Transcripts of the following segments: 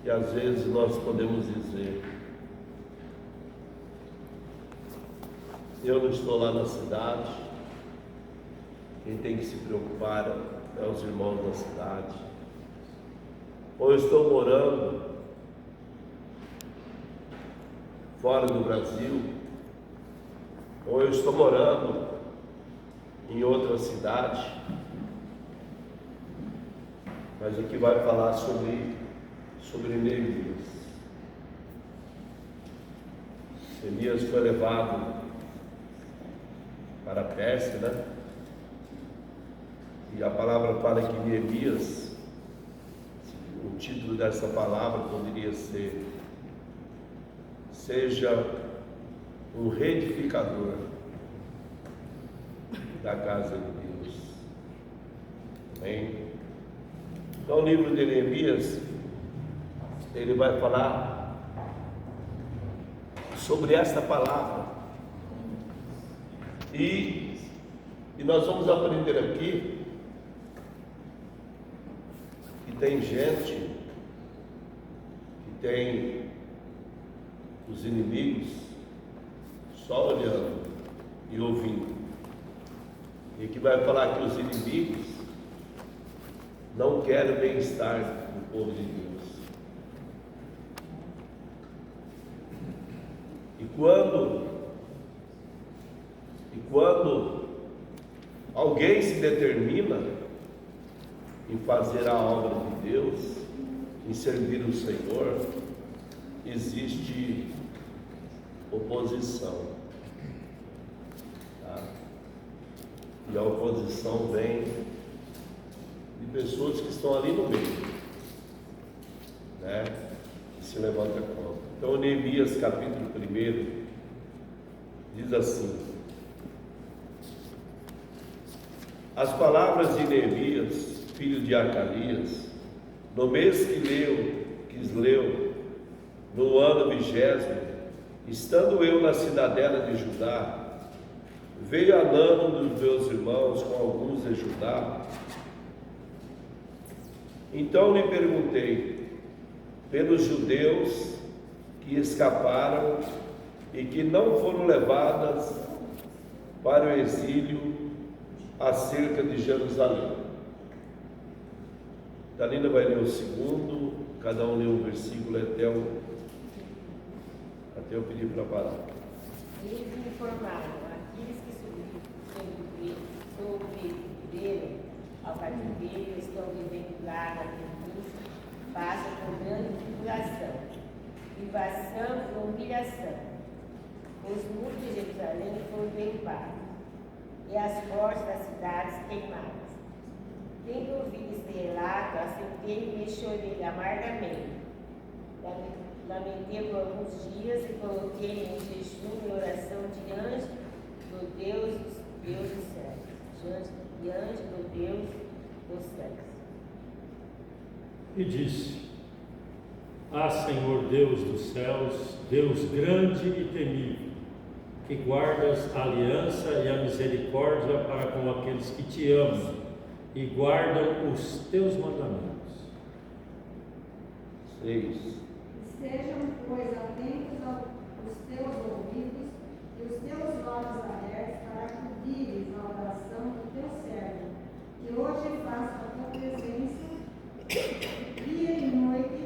E às vezes nós podemos dizer: eu não estou lá na cidade, quem tem que se preocupar é os irmãos da cidade. Ou eu estou morando fora do Brasil, ou eu estou morando em outra cidade. Mas aqui vai falar sobre Neemias. Neemias foi levado para a Pérsia, né? E a palavra fala que Neemias, o título dessa palavra poderia ser: seja um reedificador da casa de Deus. Amém? Então o livro de Neemias, ele vai falar sobre esta palavra. E nós vamos aprender aqui que tem gente que tem os inimigos só olhando e ouvindo. E que vai falar que os inimigos não querem o bem-estar do povo de Deus. E quando alguém se determina em fazer a obra de Deus, em servir o Senhor, existe oposição, tá? E a oposição vem de pessoas que estão ali no meio, né? Que se levanta contra. Então Neemias capítulo 1 diz assim: as palavras de Neemias, filho de Acalias, no mês que leu, no ano 20º, estando eu na cidadela de Judá, veio Anã, um dos meus irmãos, com alguns de Judá. Então lhe perguntei pelos judeus que escaparam e que não foram levadas para o exílio acerca de Jerusalém. Dalina vai ler o segundo, cada um lê um versículo até eu pedir para parar. Eles me informaram: aqueles que sobreviveram ao cativeiro estão vivendo lá na província, passam por grande tribulação, privação e humilhação. Os muros de Jerusalém foram derrubados e as portas das cidades queimadas. Tendo ouvido este relato, assentei-me e chorei amargamente. Lamentei por alguns dias e coloquei em jejum e oração diante do Deus dos céus. Diante do Deus dos céus. E disse: ah, Senhor Deus dos céus, Deus grande e temível, que guardas a aliança e a misericórdia para com aqueles que te amam e guardam os teus mandamentos. 6. Estejam, pois, atentos aos teus ouvidos e os teus olhos abertos para acudires na oração do teu servo, que hoje faço a tua presença, dia e noite,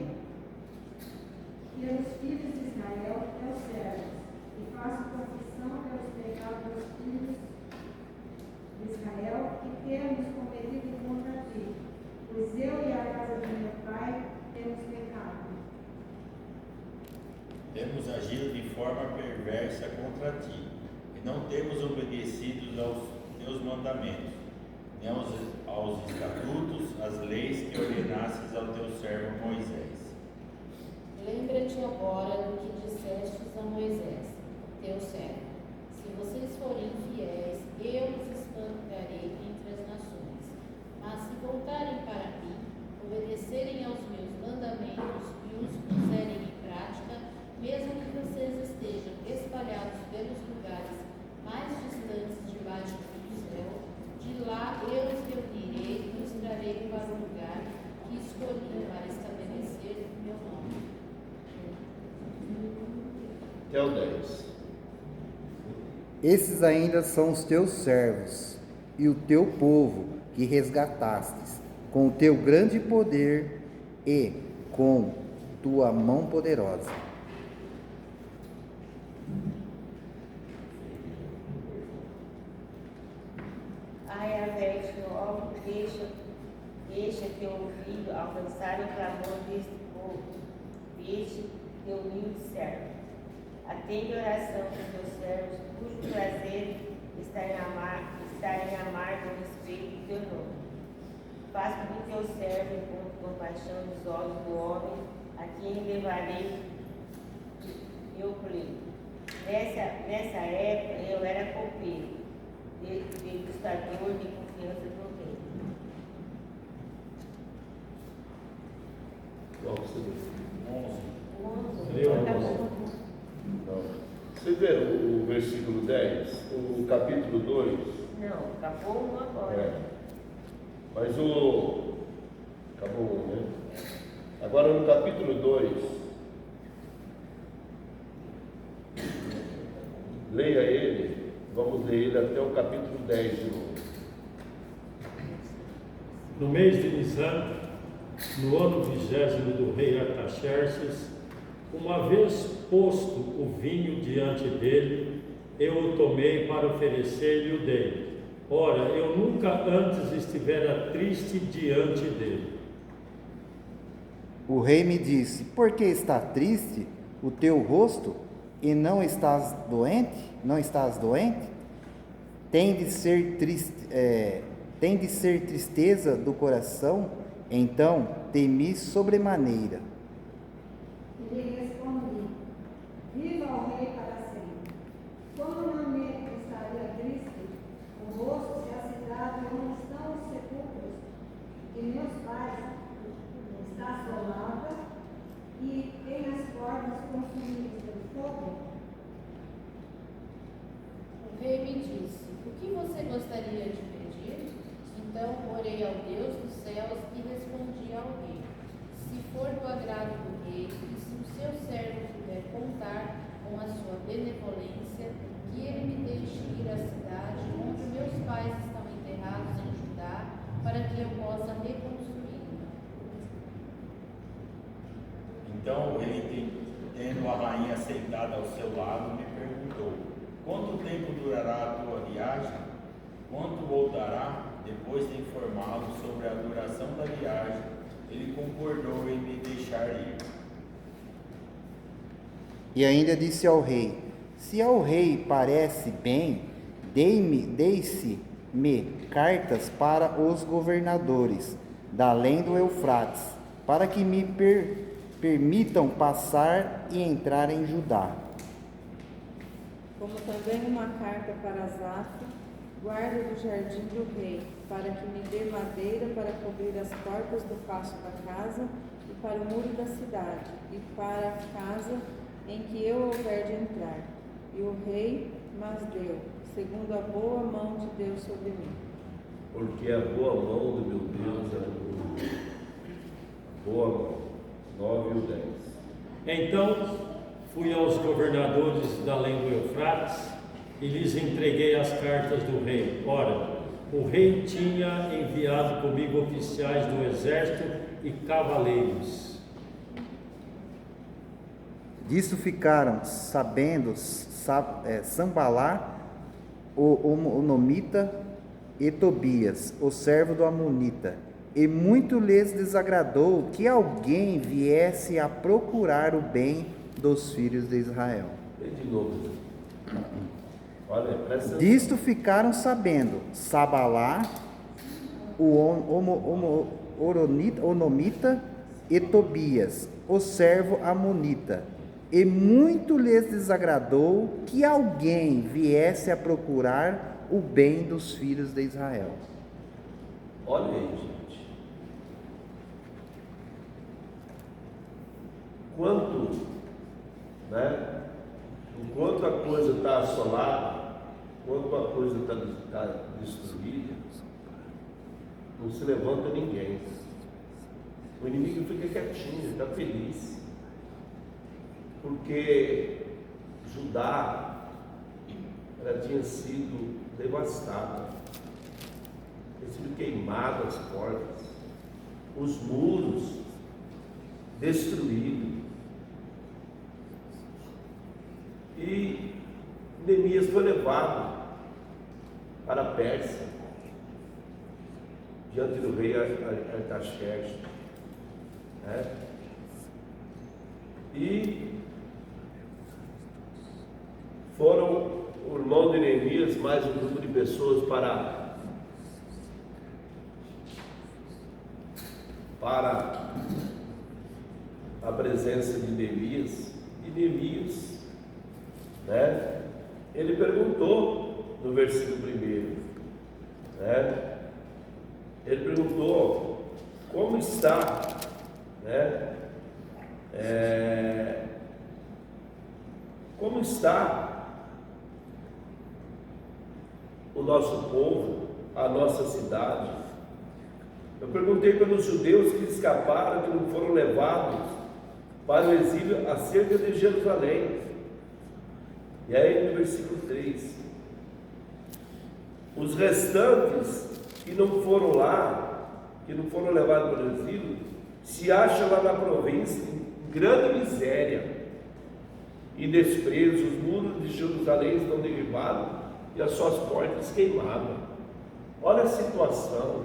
pelos filhos de Israel, teus servos, e faço confissão pelos pecados dos filhos de Israel, que temos cometido contra ti, pois eu e a casa de meu pai temos pecado. Temos agido de forma perversa contra ti, e não temos obedecido aos teus mandamentos, nem aos estatutos, às leis que ordenastes ao teu servo Moisés. Lembra-te agora do que dissestes a Moisés, teu servo: se vocês forem fiéis, eu os espantarei entre as nações. Mas se voltarem para mim, obedecerem aos meus mandamentos e os puserem em prática, mesmo que vocês estejam espalhados pelos lugares mais distantes debaixo do céu, de lá eu os reunirei e os trarei para o lugar que escolhi para estabelecer o meu nome. Até o 10. Esses ainda são os teus servos e o teu povo que resgatastes com o teu grande poder e com tua mão poderosa. Ai, averte logo, deixa teu ouvido alcançar o clamor deste povo, deste teu humilde servo. Atende a oração dos teus servos, cujo prazer está em amar com respeito o teu nome. Faz com que teu servo encontre compaixão nos olhos do homem, a quem levarei meu pleito. Nessa época eu era copeiro, degustador de confiança do rei. Qual que você viu? 11. Leu. Não. Você vê o versículo 10? O capítulo 2? Não, acabou um agora. É. Mas o... Acabou um, né? Agora no capítulo 2, leia ele, vamos ler ele até o capítulo 10 de novo. No mês de Nisan, no ano 20º do rei Artaxerxes, uma vez posto o vinho diante dele, eu o tomei para oferecer-lhe o dei. Ora, eu nunca antes estivera triste diante dele. O rei me disse: por que está triste o teu rosto e não estás doente? Não estás doente? Tem de ser tristeza do coração? Então temi sobremaneira. E lhe respondi: viva o rei para sempre. Como não me estaria triste o rosto se a cidade onde estão os sepulcros de meus pais está assolada e tem as portas consumidas pelo fogo? O rei me disse: o que você gostaria de pedir? Então orei ao Deus dos céus e respondi ao rei: se for do agrado do rei, e se o seu servo puder contar com a sua benevolência, que ele me deixe ir à cidade onde meus pais estão enterrados em Judá, para que eu possa reconstruí-la. Então o rei, tendo a rainha sentada ao seu lado, me perguntou: quanto tempo durará a tua viagem? Quanto voltará? Depois de informá-lo sobre a duração da viagem, ele concordou em me deixar ir. E ainda disse ao rei: se ao rei parece bem, deixe-me cartas para os governadores da além do Eufrates, para que me permitam passar e entrar em Judá. Como também uma carta para Asaf, guarda do jardim do rei, para que me dê madeira para cobrir as portas do pátio da casa e para o muro da cidade, e para a casa em que eu houver de entrar. E o rei mas deu, segundo a boa mão de Deus sobre mim. Porque a boa mão do meu Deus era comigo. Boa mão. 9 e o 10. Então fui aos governadores da além do Eufrates e lhes entreguei as cartas do rei. Ora, o rei tinha enviado comigo oficiais do exército e cavaleiros. Disso ficaram sabendo Sambalá, o Onomita, e Tobias, o servo do Amonita. E muito lhes desagradou que alguém viesse a procurar o bem dos filhos de Israel. E de novo. Olha, presta atenção. Disto ficaram sabendo Sambalá, o Onomita, e Tobias, o servo Amonita. E muito lhes desagradou que alguém viesse a procurar o bem dos filhos de Israel. Olha aí, gente. Enquanto a coisa está assolada, enquanto a coisa está destruída, não se levanta ninguém. O inimigo fica quietinho, está feliz. Porque Judá, ela tinha sido devastada, tinha sido queimada as portas, os muros destruídos. E Neemias foi levado para a Pérsia, diante do rei Artaxerxes, né? E foram o irmão de Neemias, mais um grupo de pessoas para a presença de Neemias. E Neemias, né, ele perguntou no versículo 1, né, ele perguntou como está, né, como está o nosso povo, a nossa cidade. Eu perguntei pelos judeus que escaparam, que não foram levados para o exílio acerca de Jerusalém. E aí no versículo 3, os restantes que não foram lá, que não foram levados para o exílio, se acham lá na província em grande miséria e desprezo. Os muros de Jerusalém estão derribados e as suas portas queimadas. Olha a situação,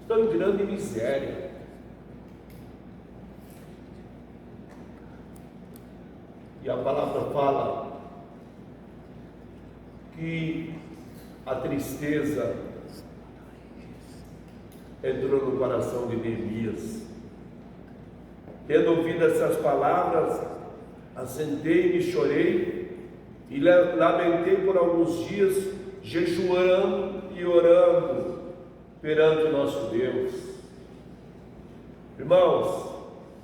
estão em grande miséria. E a palavra fala que a tristeza entrou no coração de Neemias. Tendo ouvido essas palavras, assentei-me, chorei e lamentei por alguns dias, jejuando e orando perante o nosso Deus. Irmãos,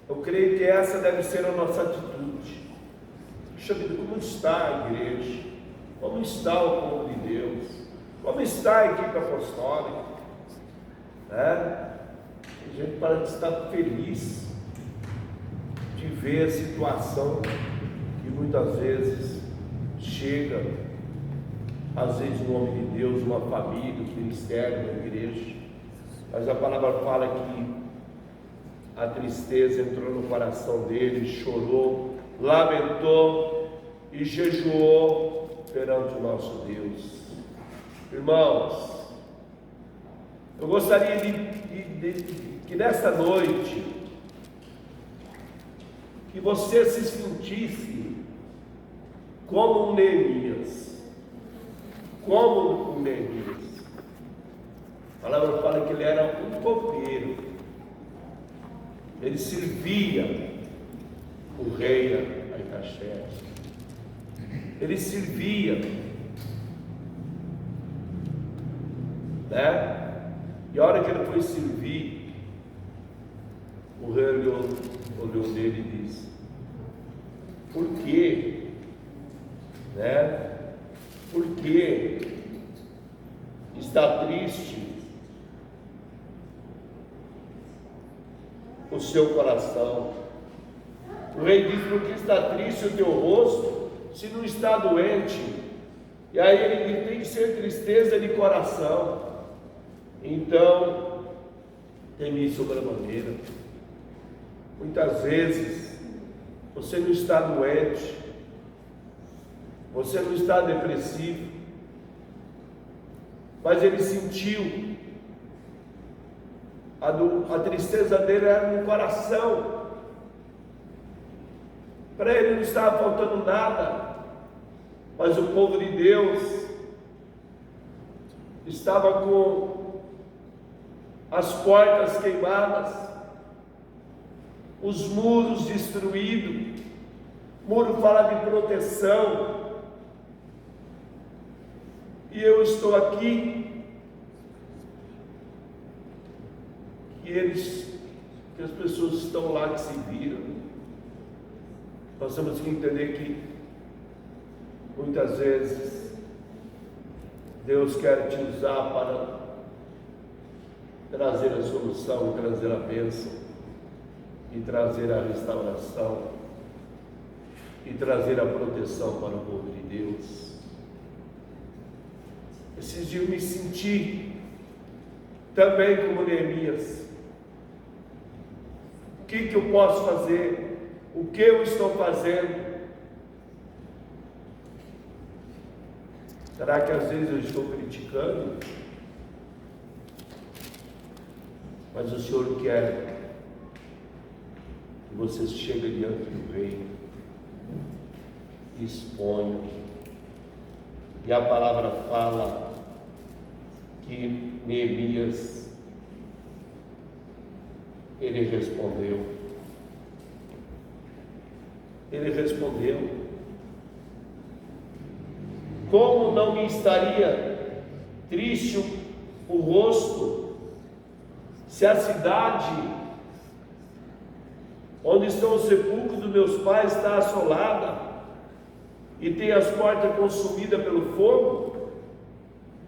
eu creio que essa deve ser a nossa atitude. Puxa vida, como está a igreja? Como está o povo de Deus? Como está a equipe apostólica? A gente parece estar feliz de ver a situação que muitas vezes chega, às vezes um homem de Deus, uma família, um ministério, uma igreja, mas a palavra fala que a tristeza entrou no coração dele, chorou, lamentou e jejuou perante o nosso Deus. Irmãos, eu gostaria que nesta noite, que você se sentisse como um Neemias, A palavra fala que ele era um copeiro, ele servia o rei Artaxerxes, ele servia, né? E a hora que ele foi servir, o rei olhou nele e disse: por quê? Né? Por que está triste o seu coração? O rei disse: porque está triste o teu rosto, se não está doente? E aí ele tem que ser tristeza de coração. Então, temi sobremaneira. Muitas vezes você não está doente, você não está depressivo, mas ele sentiu, a tristeza dele era no coração. Para ele não estava faltando nada, mas o povo de Deus estava com as portas queimadas, os muros destruídos. Muro fala de proteção, e eu estou aqui, que as pessoas estão lá que se viram. Nós temos que entender que muitas vezes Deus quer te usar para trazer a solução, trazer a bênção e trazer a restauração. e trazer a proteção para o povo de Deus. Esses dias eu me senti também como Neemias. O que eu posso fazer? O que eu estou fazendo? Será que às vezes eu estou criticando? Mas o Senhor quer que você chegue diante do Rei e exponha. E a palavra fala que Neemias, ele respondeu. Ele respondeu. Como não me estaria triste o rosto, se a cidade onde estão os sepulcros dos meus pais está assolada e tem as portas consumidas pelo fogo?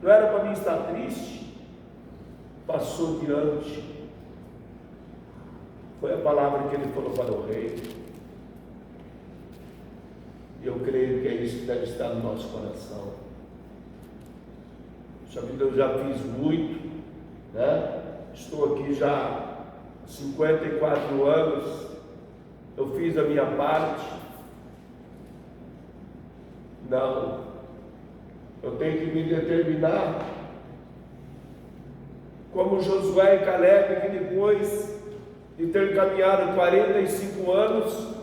Não era para mim estar triste? Passou diante. Foi a palavra que ele falou para o rei. E eu creio que é isso que deve estar no nosso coração. Puxa vida, eu já fiz muito, né? Estou aqui já há 54 anos. Eu fiz a minha parte. Não, eu tenho que me determinar, como Josué e Caleb, que depois de ter caminhado 45 anos,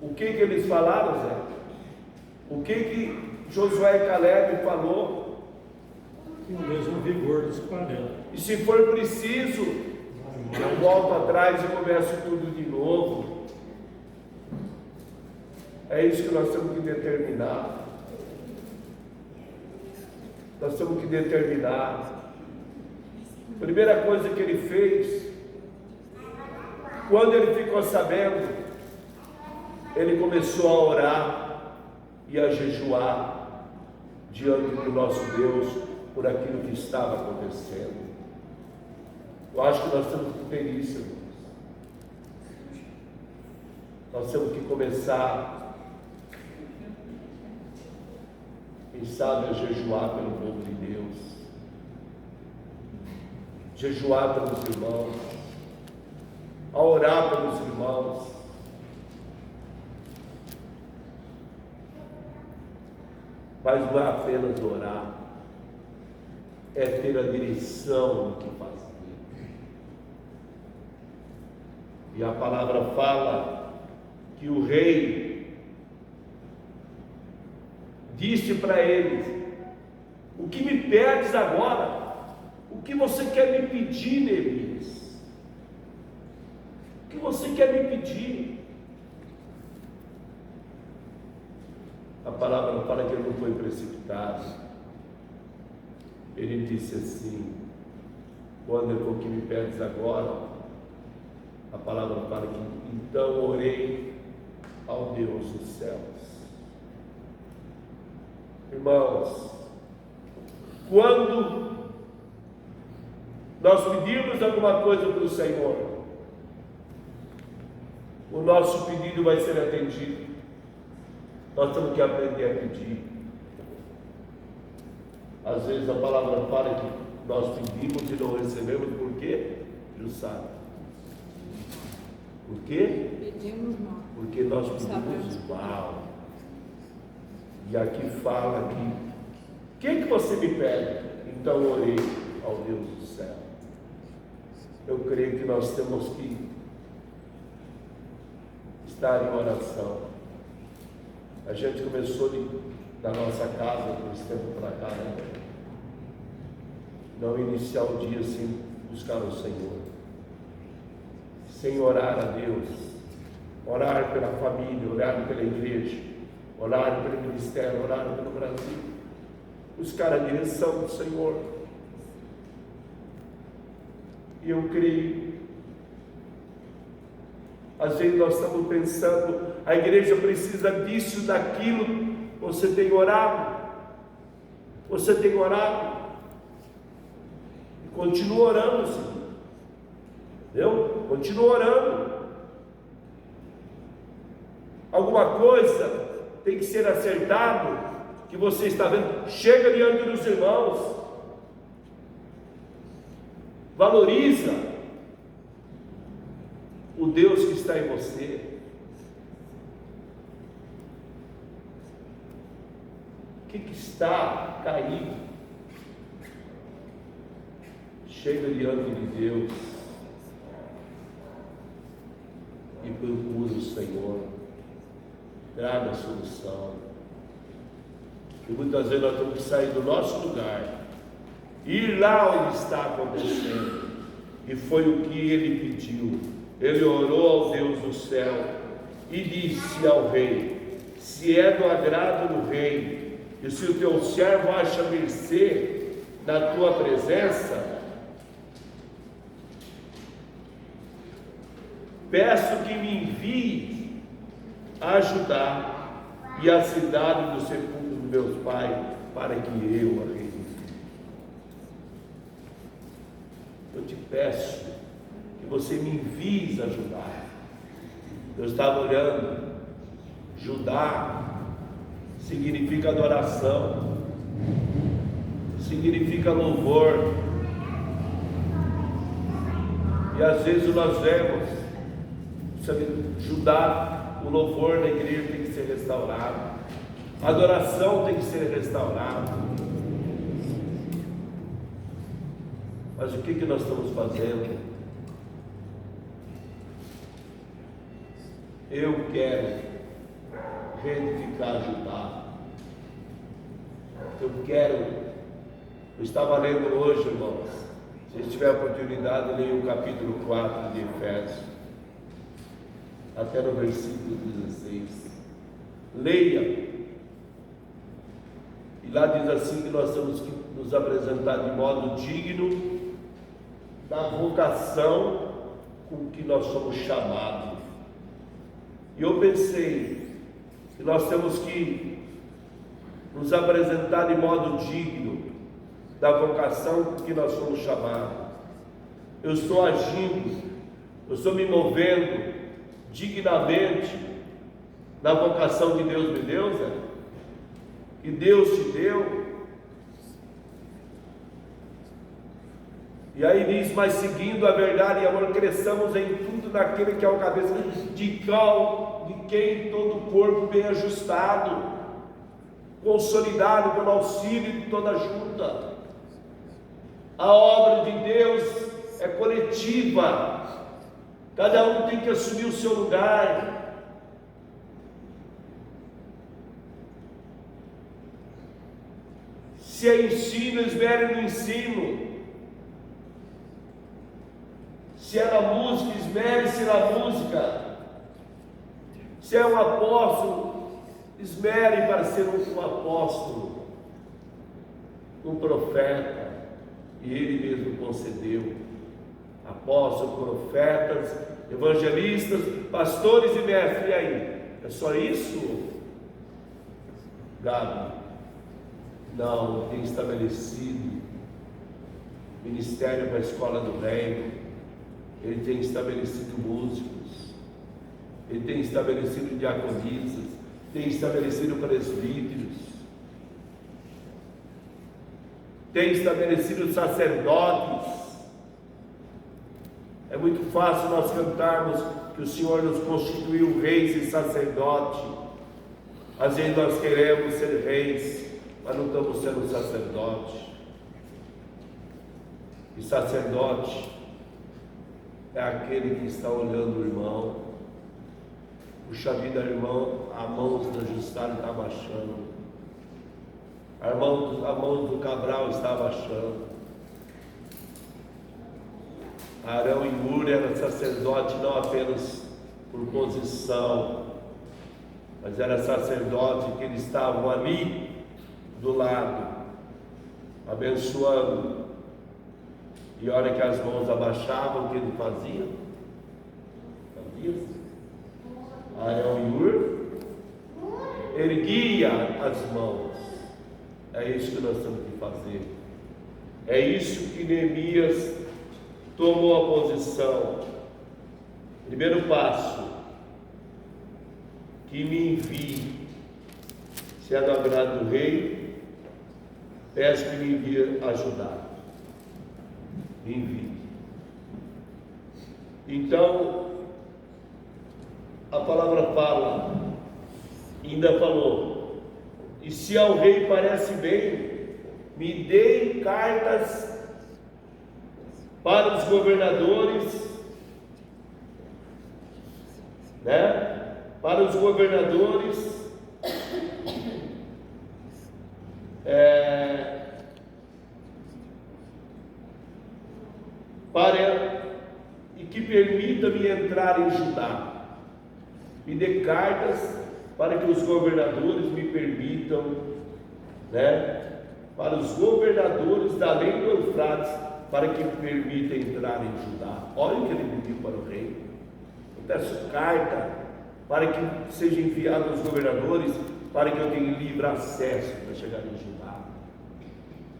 o que eles falaram, Zé? O que Josué e Caleb falou? Com o mesmo vigor dos 40. E se for preciso, eu volto atrás e começo tudo de novo. É isso que nós temos que determinar. Nós temos que determinar. Primeira coisa que ele fez, quando ele ficou sabendo, ele começou a orar e a jejuar diante do nosso Deus por aquilo que estava acontecendo. Eu acho que nós temos que ter isso, irmãos. Nós temos que começar, quem sabe, a jejuar pelo povo de Deus, jejuar pelos irmãos, a orar pelos irmãos. Mas não é apenas orar, é ter a direção do que fazer. E a palavra fala que o rei disse para eles: o que me pedes agora? O que você quer me pedir, Neemias? O que você quer me pedir? A palavra fala que ele não foi precipitado. Ele disse assim: quando eu o que me pedes agora, a palavra fala que então orei ao Deus dos céus. Irmãos, quando nós pedimos alguma coisa para o Senhor, o nosso pedido vai ser atendido. Nós temos que aprender a pedir. Às vezes a palavra fala que nós pedimos e não recebemos. Por quê? Jussara. Por quê? Pedimos mal. Porque nós pedimos mal. E aqui fala que o que você me pede? Então orei ao Deus do céu. Eu creio que nós temos que estar em oração. A gente começou da nossa casa, por esse tempo para cá, né? Não iniciar o dia sem buscar o Senhor, sem orar a Deus, orar pela família, orar pela igreja, orar pelo ministério, orar pelo Brasil, buscar a direção do Senhor. E eu creio, às vezes nós estamos pensando, a igreja precisa disso, daquilo. Você tem orado? Você tem orado? E continua orando, Senhor. Entendeu? Continua orando. Alguma coisa tem que ser acertado, que você está vendo. Chega diante dos irmãos, valoriza o Deus que está em você. O que está caído? Chega diante de Deus e procura o Senhor, traga a solução. E muitas vezes nós temos que sair do nosso lugar, ir lá onde está acontecendo. E foi o que ele pediu. Ele orou ao Deus do céu e disse ao rei: se é do agrado do rei, e se o teu servo acha mercê na tua presença, peço que me envie a ajudar e a cidade do sepulcro dos meus pais, para que eu a reedifique. Eu te peço que você me envie a ajudar. Eu estava olhando, Judá significa adoração, significa louvor. E às vezes nós vemos, Judá, o louvor da igreja tem que ser restaurado, a adoração tem que ser restaurada. Mas o que nós estamos fazendo? Eu quero reedificar Judá. Eu estava lendo hoje, irmãos, se tiver oportunidade, leia o capítulo 4 de Efésios, até no versículo 16. Leia. E lá diz assim que nós temos que nos apresentar de modo digno da vocação com que nós somos chamados. E eu pensei que nós temos que nos apresentar de modo digno da vocação com que nós somos chamados. Eu estou agindo, eu estou me movendo dignamente na vocação que Deus me deu, Zé? Que Deus te deu. E aí diz: mas seguindo a verdade e amor, cresçamos em tudo naquele que é o cabeça, de quem todo o corpo bem ajustado, consolidado pelo auxílio de toda ajuda. A obra de Deus é coletiva, cada um tem que assumir o seu lugar. Se é ensino, esmere no ensino. Se é na música, esmere-se na música. Se é um apóstolo, esmere para ser um apóstolo, um profeta. E ele mesmo concedeu apóstolos, profetas, evangelistas, pastores e mestres. E aí? É só isso, Gabi? Não, tem estabelecido ministério para a escola do reino. Ele tem estabelecido músicos, ele tem estabelecido diaconisas, tem estabelecido presbíteros, tem estabelecido sacerdotes. É muito fácil nós cantarmos que o Senhor nos constituiu reis e sacerdote. Às vezes nós queremos ser reis, mas não estamos sendo sacerdotes. E sacerdote é aquele que está olhando o irmão. Puxa vida, irmão, a mão do ajustado está abaixando, a mão do Cabral está abaixando. Arão e Hur eram sacerdote não apenas por posição, mas era sacerdote que eles estavam ali do lado, abençoando. E a hora que as mãos abaixavam, o que ele fazia? Arão e Hur erguia as mãos. É isso que nós temos que fazer. É isso que Neemias tomou a posição. Primeiro passo: que me envie Se é do agrado do rei, peço que me envie ajudar. Me envie. Então, a palavra fala, ainda falou, e se ao rei parece bem, me deem cartas para os governadores, né? Para os governadores, e que permita-me entrar em Judá. Me dê cartas para que os governadores me permitam, né? Para os governadores da além do Eufrates, para que me permita entrar em Judá. Olha o que ele pediu para o rei. Eu peço carta para que seja enviado aos governadores, para que eu tenha livre acesso para chegar em Judá.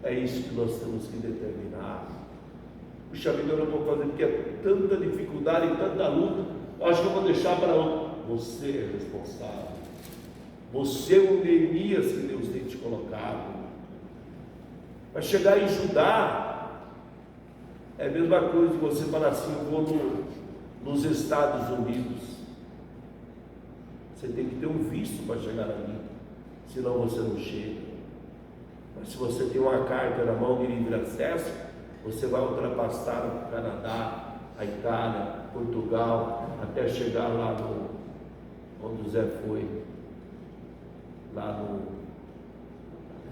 É isso que nós temos que determinar. Puxa vida, eu não vou fazer porque é tanta dificuldade e tanta luta. Eu acho que eu vou deixar para outro. Você é responsável. Você é o Neemias que Deus tem te colocado. Para chegar em Judá, é a mesma coisa que você falar assim, eu vou nos Estados Unidos. Você tem que ter um visto para chegar ali, senão você não chega. Mas se você tem uma carta na mão de livre acesso, você vai ultrapassar o Canadá, a Itália, Portugal, até chegar lá onde o Zé foi, lá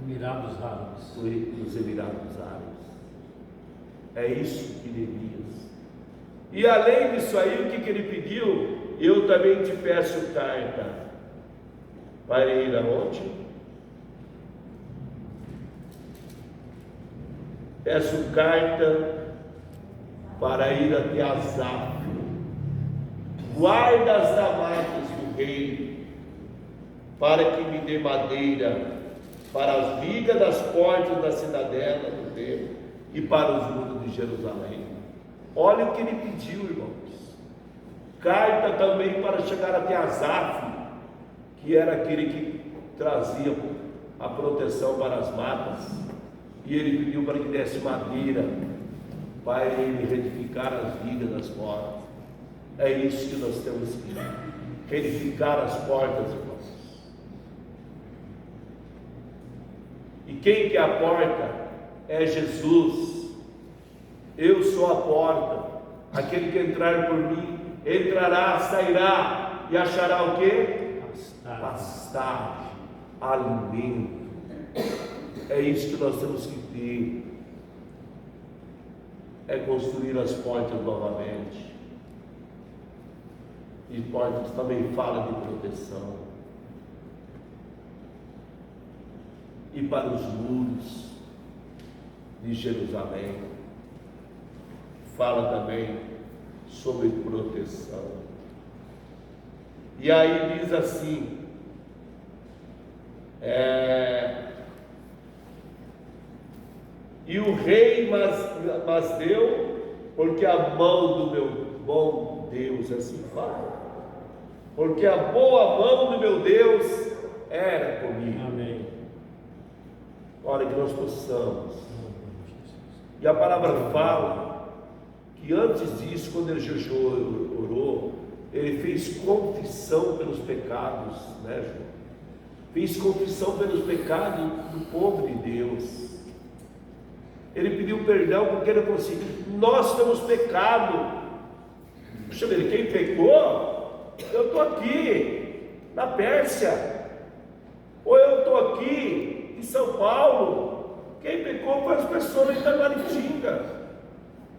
Emirados Árabes. nos Emirados Árabes. É isso que Neemias. E além disso aí, o que ele pediu? Eu também te peço carta para ir aonde? Peço carta para ir até Asaf, guardas da matas do rei, para que me dê madeira para as vigas das portas da cidadela do templo e para os muros de Jerusalém. Olha o que ele pediu, irmãos. Carta também para chegar até Asaf, que era aquele que trazia a proteção para as matas, e ele pediu para que desse madeira para ele reedificar as vigas das portas. É isso que nós temos que reedificar as portas, irmãos. E quem que é a porta? É Jesus. Eu sou a porta. Aquele que entrar por mim entrará, sairá e achará o quê? Pastagem, alimento. É isso que nós temos que ter. É construir as portas novamente. E portas também fala de proteção. E para os muros de Jerusalém, fala também sobre proteção. E aí diz assim, e o rei mas deu, porque a mão do meu bom Deus, assim fala, porque a boa mão do meu Deus era comigo. Amém. Olha, que nós possamos. E a palavra fala que antes disso, quando ele jejuou, orou, ele fez confissão pelos pecados, né, João? Fez confissão pelos pecados do povo de Deus. Ele pediu perdão porque ele falou assim: nós temos pecado. Puxa vida, quem pecou? Eu estou aqui na Pérsia, ou eu estou aqui em São Paulo. Quem pecou foi as pessoas em Taguaritinga.